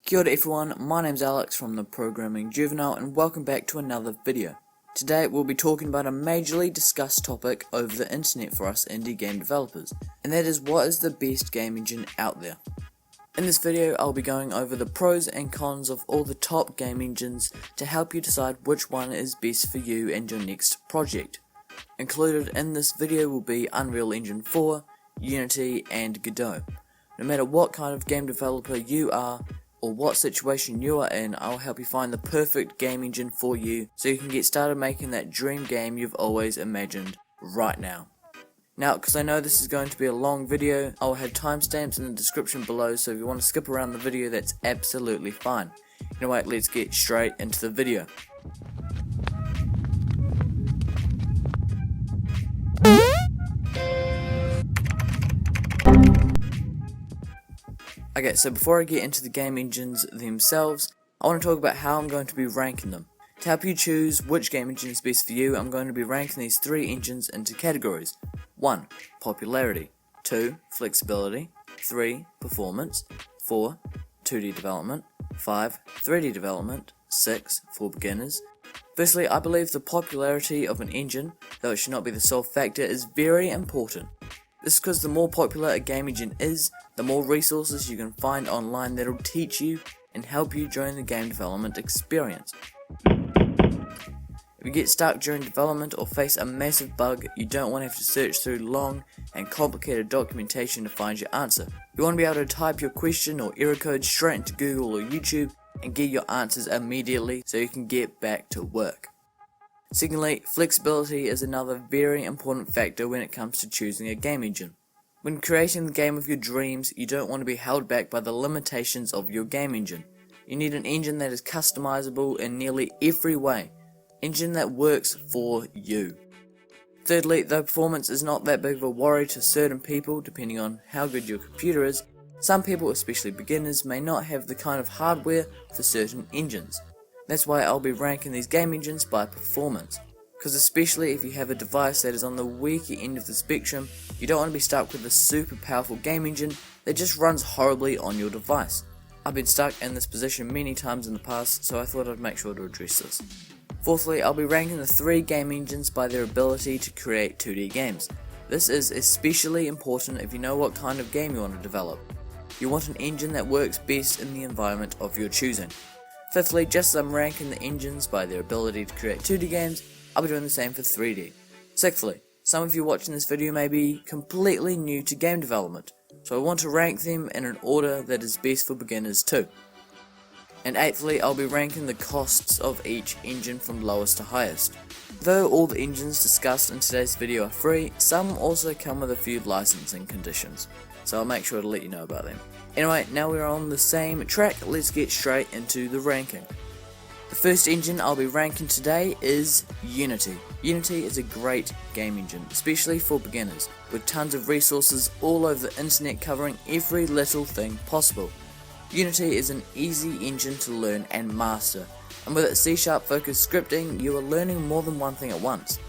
Kia ora everyone, my name's Alex from the programming Juvenile and welcome back to another video. Today we'll be talking about a majorly discussed topic over the internet for us indie game developers, and that is what is the best game engine out there. In this video I'll be going over the pros and cons of all the top game engines to help you decide which one is best for you and your next project. Included in this video will be Unreal Engine 4, Unity and Godot. No matter what kind of game developer you are, or what situation you are in, I'll help you find the perfect game engine for you so you can get started making that dream game you've always imagined right now. Now, because I know this is going to be a long video, I'll have timestamps in the description below, so if you want to skip around the video, that's absolutely fine. Anyway, let's get straight into the video. Okay, so before I get into the game engines themselves, I want to talk about how I'm going to be ranking them. To help you choose which game engine is best for you, I'm going to be ranking these three engines into categories. 1. Popularity. 2. Flexibility. 3. Performance. 4. 2D development. 5. 3D development. 6. For beginners. Firstly, I believe the popularity of an engine, though it should not be the sole factor, is very important. This is because the more popular a game engine is, the more resources you can find online that'll teach you and help you during the game development experience. If you get stuck during development or face a massive bug, you don't want to have to search through long and complicated documentation to find your answer. You want to be able to type your question or error code straight into Google or YouTube and get your answers immediately so you can get back to work. Secondly, flexibility is another very important factor when it comes to choosing a game engine. When creating the game of your dreams, you don't want to be held back by the limitations of your game engine. You need an engine that is customizable in nearly every way. Engine that works for you. Thirdly, though performance is not that big of a worry to certain people depending on how good your computer is, some people, especially beginners, may not have the kind of hardware for certain engines. That's why I'll be ranking these game engines by performance. Because especially if you have a device that is on the weaker end of the spectrum, you don't want to be stuck with a super powerful game engine that just runs horribly on your device. I've been stuck in this position many times in the past, so I thought I'd make sure to address this. Fourthly, I'll be ranking the three game engines by their ability to create 2D games. This is especially important if you know what kind of game you want to develop. You want an engine that works best in the environment of your choosing. Fifthly, just as I'm ranking the engines by their ability to create 2D games, I'll be doing the same for 3D. Sixthly, some of you watching this video may be completely new to game development, so I want to rank them in an order that is best for beginners too. And eighthly, I'll be ranking the costs of each engine from lowest to highest. Though all the engines discussed in today's video are free, some also come with a few licensing conditions, so I'll make sure to let you know about them. Anyway, now we're on the same track, let's get straight into the ranking. The first engine I'll be ranking today is Unity. Unity is a great game engine, especially for beginners, with tons of resources all over the internet covering every little thing possible. Unity is an easy engine to learn and master, and with its C# focused scripting, you are learning more than one thing at once.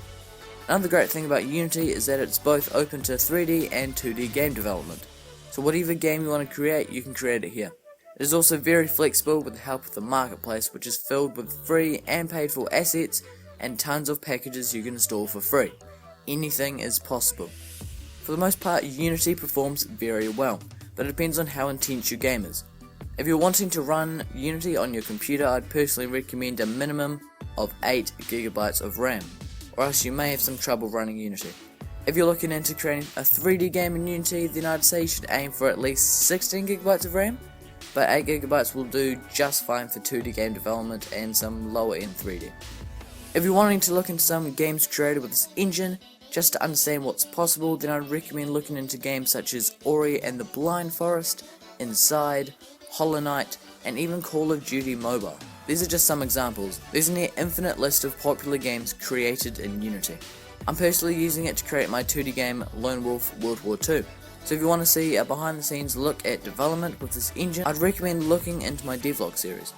Another great thing about Unity is that it's both open to 3D and 2D game development. So whatever game you want to create, you can create it here. It is also very flexible with the help of the marketplace, which is filled with free and paid for assets and tons of packages you can install for free. Anything is possible. For the most part, Unity performs very well, but it depends on how intense your game is. If you're wanting to run Unity on your computer, I'd personally recommend a minimum of 8 GB of RAM, or else you may have some trouble running Unity. If you're looking into creating a 3D game in Unity, then I'd say you should aim for at least 16 GB of RAM, but 8 GB will do just fine for 2D game development and some lower end 3D. If you're wanting to look into some games created with this engine, just to understand what's possible, then I'd recommend looking into games such as Ori and the Blind Forest, Inside, Hollow Knight, and even Call of Duty Mobile. These are just some examples. There's a near infinite list of popular games created in Unity. I'm personally using it to create my 2D game Lone Wolf World War II. So if you want to see a behind the scenes look at development with this engine, I'd recommend looking into my devlog series.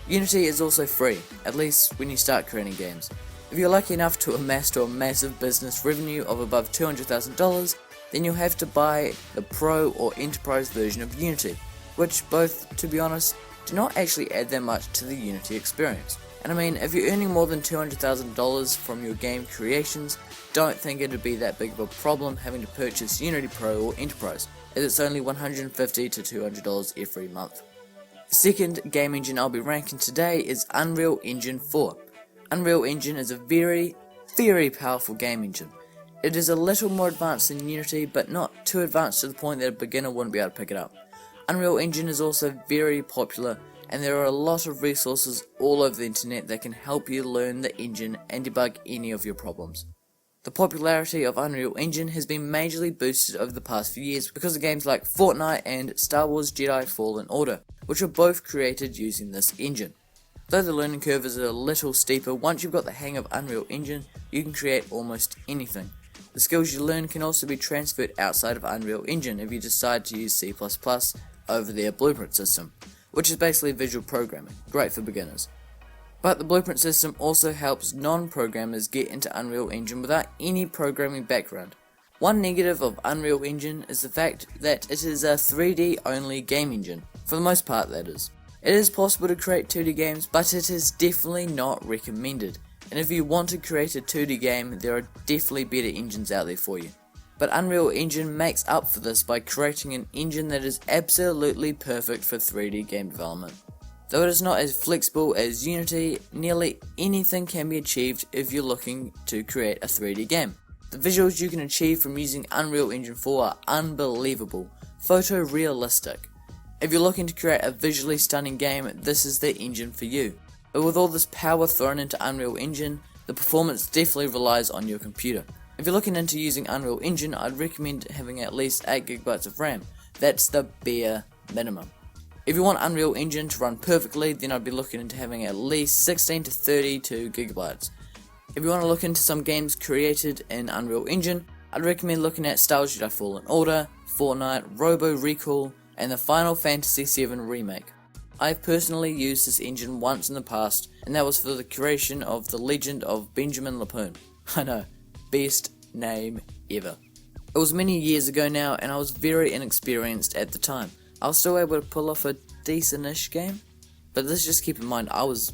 Unity is also free, at least when you start creating games. If you're lucky enough to amass to a massive business revenue of above $200,000, then you'll have to buy the Pro or Enterprise version of Unity, which both, to be honest, do not actually add that much to the Unity experience. And I mean, if you're earning more than $200,000 from your game creations, don't think it'd be that big of a problem having to purchase Unity Pro or Enterprise, as it's only $150 to $200 every month. The second game engine I'll be ranking today is Unreal Engine 4. Unreal Engine is a very powerful game engine. It is a little more advanced than Unity, but not too advanced to the point that a beginner wouldn't be able to pick it up. Unreal Engine is also very popular, and there are a lot of resources all over the internet that can help you learn the engine and debug any of your problems. The popularity of Unreal Engine has been majorly boosted over the past few years because of games like Fortnite and Star Wars Jedi Fallen Order, which were both created using this engine. Though the learning curve is a little steeper, once you've got the hang of Unreal Engine, you can create almost anything. The skills you learn can also be transferred outside of Unreal Engine if you decide to use C++ over their blueprint system, which is basically visual programming, great for beginners. But the blueprint system also helps non-programmers get into Unreal Engine without any programming background. One negative of Unreal Engine is the fact that it is a 3D only game engine, for the most part that is. It is possible to create 2D games, but it is definitely not recommended, and if you want to create a 2D game, there are definitely better engines out there for you. But Unreal Engine makes up for this by creating an engine that is absolutely perfect for 3D game development. Though it is not as flexible as Unity, nearly anything can be achieved if you're looking to create a 3D game. The visuals you can achieve from using Unreal Engine 4 are unbelievable, photorealistic. If you're looking to create a visually stunning game, this is the engine for you. But with all this power thrown into Unreal Engine, the performance definitely relies on your computer. If you're looking into using Unreal Engine, I'd recommend having at least 8GB of RAM. That's the bare minimum. If you want Unreal Engine to run perfectly, then I'd be looking into having at least 16 to 32GB. If you want to look into some games created in Unreal Engine, I'd recommend looking at Star Wars Jedi Fallen Order, Fortnite, Robo Recall, and the Final Fantasy VII Remake. I've personally used this engine once in the past, and that was for the creation of The Legend of Benjamin Lapoon. I know, best name ever. It was many years ago now, and I was very inexperienced at the time. I was still able to pull off a decent-ish game, but let's just keep in mind I was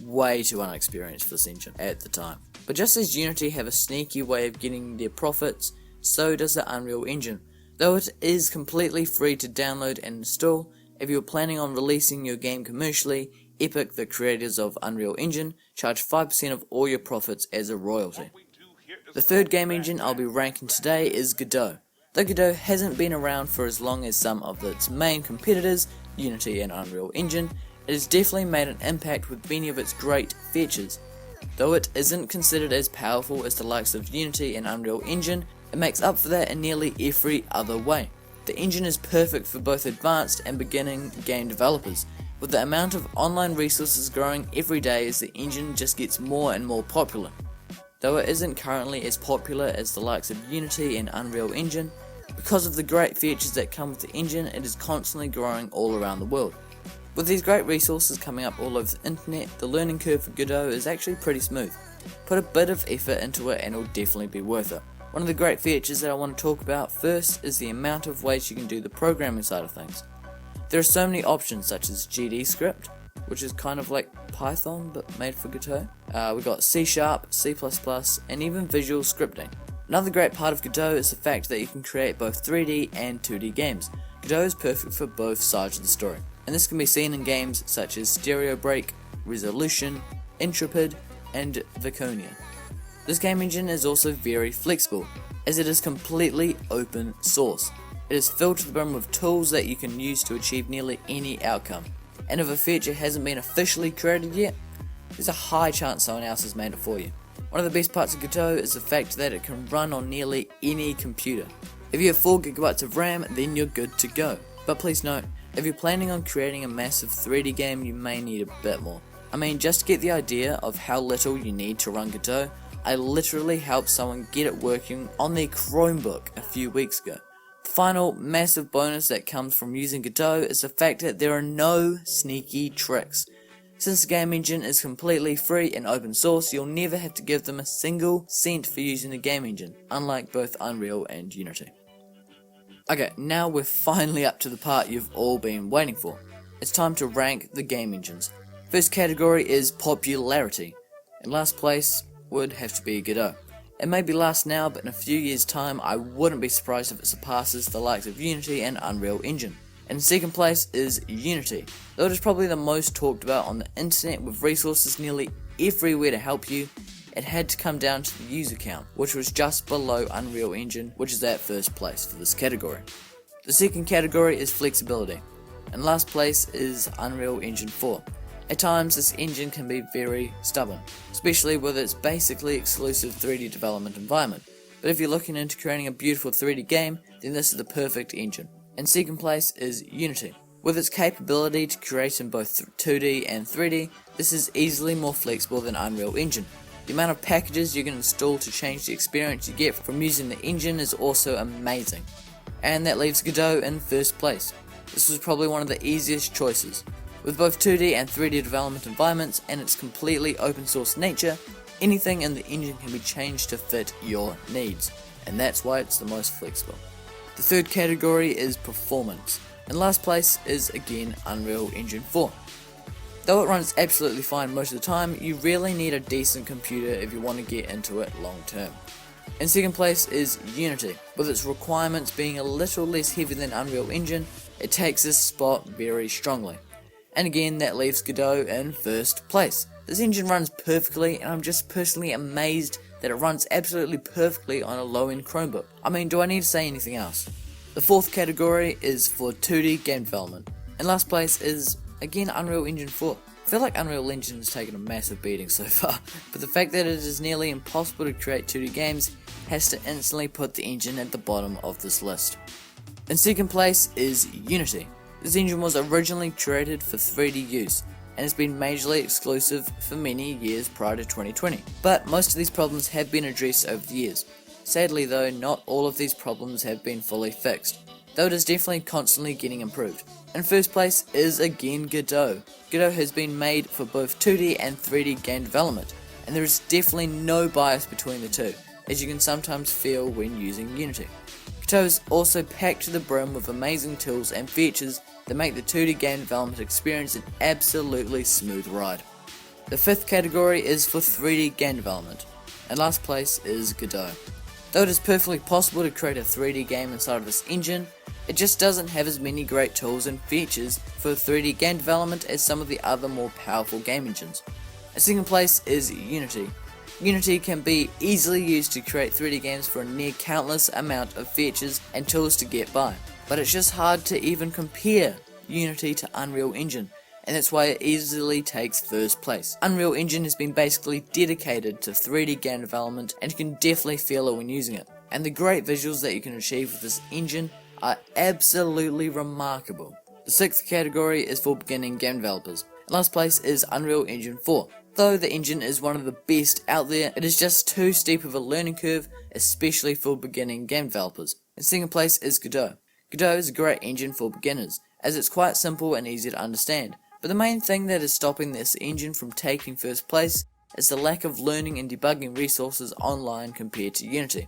way too inexperienced for this engine at the time. But just as Unity have a sneaky way of getting their profits, so does the Unreal Engine. Though it is completely free to download and install, if you're planning on releasing your game commercially, Epic, the creators of Unreal Engine, charge 5% of all your profits as a royalty. The third game engine I'll be ranking today is Godot. Though Godot hasn't been around for as long as some of its main competitors, Unity and Unreal Engine, it has definitely made an impact with many of its great features. Though it isn't considered as powerful as the likes of Unity and Unreal Engine, it makes up for that in nearly every other way. The engine is perfect for both advanced and beginning game developers. With the amount of online resources growing every day as the engine just gets more and more popular. Though it isn't currently as popular as the likes of Unity and Unreal Engine, because of the great features that come with the engine, it is constantly growing all around the world. With these great resources coming up all over the internet, the learning curve for Godot is actually pretty smooth. Put a bit of effort into it and it'll definitely be worth it. One of the great features that I want to talk about first is the amount of ways you can do the programming side of things. There are so many options such as GD script, which is kind of like Python but made for Godot. We've got C#, C++, and even visual scripting. Another great part of Godot is the fact that you can create both 3D and 2D games. Godot is perfect for both sides of the story, and this can be seen in games such as Stereo Break, Resolution, Intrepid, and Viconia. This game engine is also very flexible, as it is completely open source. It is filled to the brim with tools that you can use to achieve nearly any outcome, and if a feature hasn't been officially created yet, there's a high chance someone else has made it for you. One of the best parts of Godot is the fact that it can run on nearly any computer. If you have 4GB of RAM, then you're good to go. But please note, if you're planning on creating a massive 3D game, you may need a bit more. I mean, just to get the idea of how little you need to run Godot, I literally helped someone get it working on their Chromebook a few weeks ago. The final massive bonus that comes from using Godot is the fact that there are no sneaky tricks. Since the game engine is completely free and open source, you'll never have to give them a single cent for using the game engine, unlike both Unreal and Unity. Okay, now we're finally up to the part you've all been waiting for. it's time to rank the game engines. First category is popularity. In last place would have to be Godot. It may be last now, but in a few years' time I wouldn't be surprised if it surpasses the likes of Unity and Unreal Engine. And in second place is Unity, though it is probably the most talked about on the internet with resources nearly everywhere to help you. It had to come down to the user count, which was just below Unreal Engine, which is at first place for this category. The second category is flexibility, and last place is Unreal Engine 4. At times this engine can be very stubborn, especially with its basically exclusive 3D development environment, but if you're looking into creating a beautiful 3D game, then this is the perfect engine. In second place is Unity. With its capability to create in both 2D and 3D, this is easily more flexible than Unreal Engine. The amount of packages you can install to change the experience you get from using the engine is also amazing. And that leaves Godot in first place. This was probably one of the easiest choices. With both 2D and 3D development environments and its completely open source nature, anything in the engine can be changed to fit your needs, and that's why it's the most flexible. The third category is performance, and last place is again Unreal Engine 4. Though it runs absolutely fine most of the time, you really need a decent computer if you want to get into it long term. In second place is Unity. With its requirements being a little less heavy than Unreal Engine, it takes this spot very strongly. And again, that leaves Godot in first place. This engine runs perfectly, and I'm just personally amazed that it runs absolutely perfectly on a low-end Chromebook. I mean, do I need to say anything else? The fourth category is for 2D game development, and last place is again Unreal Engine 4. I feel like Unreal Engine has taken a massive beating so far, but the fact that it is nearly impossible to create 2D games has to instantly put the engine at the bottom of this list. In second place is Unity. This engine was originally created for 3D use, and has been majorly exclusive for many years prior to 2020. But most of these problems have been addressed over the years. Sadly though, not all of these problems have been fully fixed, though it is definitely constantly getting improved. In first place is again Godot. Godot has been made for both 2D and 3D game development, and there is definitely no bias between the two, as you can sometimes feel when using Unity. Godot is also packed to the brim with amazing tools and features that make the 2D game development experience an absolutely smooth ride. The fifth category is for 3D game development, and last place is Godot. Though it is perfectly possible to create a 3D game inside of this engine, it just doesn't have as many great tools and features for 3D game development as some of the other more powerful game engines. In second place is Unity. Unity can be easily used to create 3D games for a near countless amount of features and tools to get by, but it's just hard to even compare Unity to Unreal Engine, and that's why it easily takes first place. Unreal Engine has been basically dedicated to 3D game development, and you can definitely feel it when using it, and the great visuals that you can achieve with this engine are absolutely remarkable. The sixth category is for beginning game developers. Last place is Unreal Engine 4. Though the engine is one of the best out there, it is just too steep of a learning curve, especially for beginning game developers. In second place is Godot. Godot is a great engine for beginners, as it's quite simple and easy to understand. But the main thing that is stopping this engine from taking first place is the lack of learning and debugging resources online compared to Unity.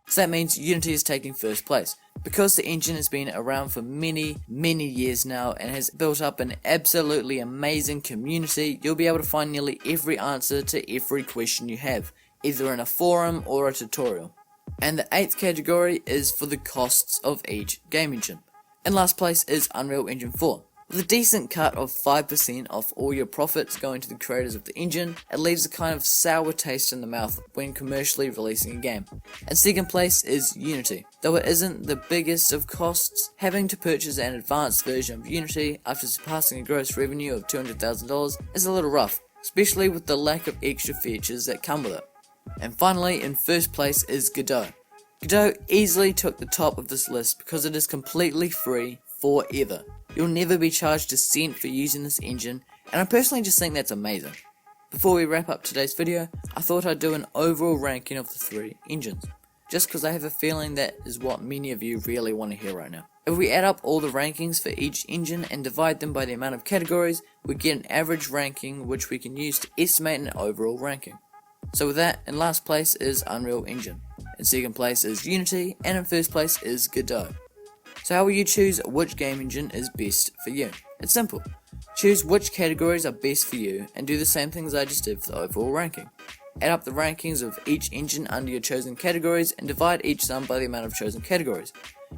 So that means Unity is taking first place. Because the engine has been around for many years now and has built up an absolutely amazing community, you'll be able to find nearly every answer to every question you have, either in a forum or a tutorial. And the eighth category is for the costs of each game engine. And last place is Unreal Engine 4. With a decent cut of 5% off all your profits going to the creators of the engine, it leaves a kind of sour taste in the mouth when commercially releasing a game. And second place is Unity. Though it isn't the biggest of costs, having to purchase an advanced version of Unity after surpassing a gross revenue of $200,000 is a little rough, especially with the lack of extra features that come with it. And finally, in first place is Godot. Godot easily took the top of this list because it is completely free forever. You'll never be charged a cent for using this engine, and I personally just think that's amazing. Before we wrap up today's video, I thought I'd do an overall ranking of the three engines, just because I have a feeling that is what many of you really want to hear right now. If we add up all the rankings for each engine and divide them by the amount of categories, we get an average ranking which we can use to estimate an overall ranking. So with that, in last place is Unreal Engine, in second place is Unity, and in first place is Godot. So how will you choose which game engine is best for you? It's simple. Choose which categories are best for you and do the same things I just did for the overall ranking. Add up the rankings of each engine under your chosen categories and divide each sum by the amount of chosen categories.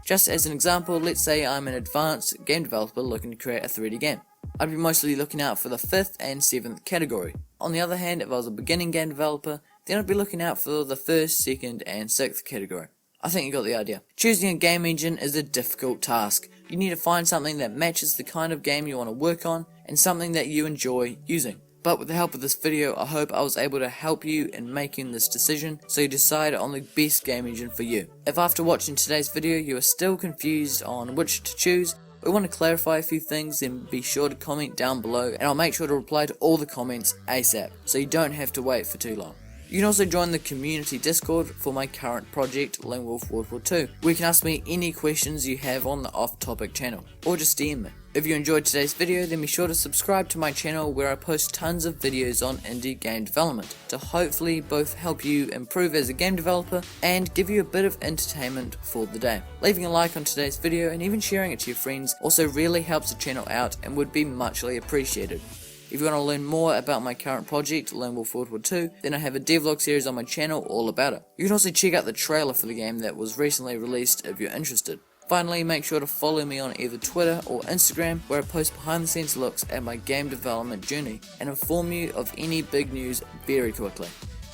Just as an example, let's say I'm an advanced game developer looking to create a 3D game. I'd be mostly looking out for the 5th and 7th category. On the other hand, if I was a beginning game developer, then I'd be looking out for the 1st, 2nd and 6th category. I think you got the idea. Choosing a game engine is a difficult task. You need to find something that matches the kind of game you want to work on and something that you enjoy using. But with the help of this video, I hope I was able to help you in making this decision so you decide on the best game engine for you. If after watching today's video you are still confused on which to choose, or want to clarify a few things, then be sure to comment down below and I'll make sure to reply to all the comments ASAP so you don't have to wait for too long. You can also join the community Discord for my current project, Lone Wolf World War 2, where you can ask me any questions you have on the off-topic channel, or just DM me. If you enjoyed today's video, then be sure to subscribe to my channel where I post tons of videos on indie game development, to hopefully both help you improve as a game developer and give you a bit of entertainment for the day. Leaving a like on today's video and even sharing it to your friends also really helps the channel out and would be muchly appreciated. If you want to learn more about my current project, Lone Wolf World War 2, then I have a devlog series on my channel all about it. You can also check out the trailer for the game that was recently released if you're interested. Finally, make sure to follow me on either Twitter or Instagram where I post behind the scenes looks at my game development journey and inform you of any big news very quickly.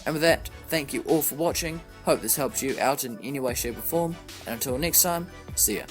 And with that, thank you all for watching, hope this helped you out in any way, shape or form, and until next time, see ya.